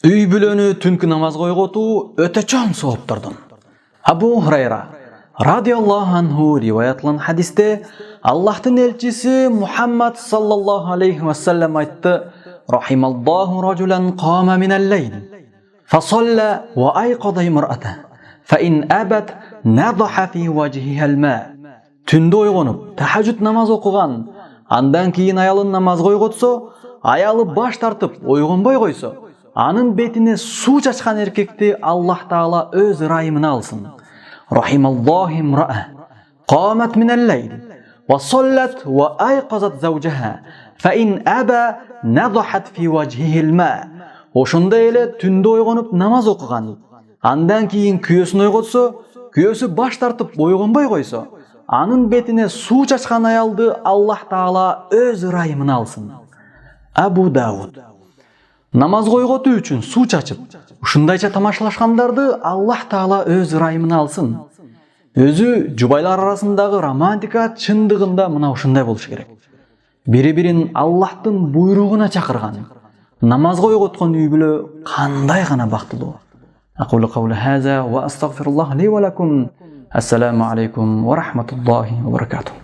Үй бүлөнү түнкү намаз койготуу өтө чоң сооптурдун. Абу Хурайра радиаллаху анху риваятлан хадисте Аллахтын элчиси Мухаммад саллаллаху алейхи вассалам айтты: "Рахималлаху раджулан қама минал-лейл, фасалла ва айқада имраата, фа ин абат надаха фи вajhiha al-ма." Түндө ойгонуп, тахажжуд намаз окуган, андан кийин аялын намаз койготсо, аялы баш тартып ойгонбой койсо, анын бетине суу чачкан эркекти Аллах Таала өз ырайымына алсын. Рахималлаху имраа қамат минал-лейл ва саллат ва айқазат заужаха, фа ин аба надахат фи вajhihi al-ма. Ошондой эле түндө ойгонуп намаз окуган, андан кийин күйөөсүн ойготсо, күйөөсү баш тартып ойгонбой койсо, анын бетине суу чачкан аялды Аллах Таала өз ырайымына алсын. Абу Дауд. Намаз койготуу үчүн суу чачып, ушундайча тамашалашкандарды Аллах Таала өз ырайымына алсын. Өзү жубайлар арасындагы романтика чындыгында мына ушундай болуш керек. Бири-бирин Аллахтын буйругуна чакырган, намаз койготкон үй бүлө кандай гана бактылуу. Aqulu qawli hadha wa astaghfirullah li wa lakum. Assalamu alaikum wa rahmatullahi wa barakatuh.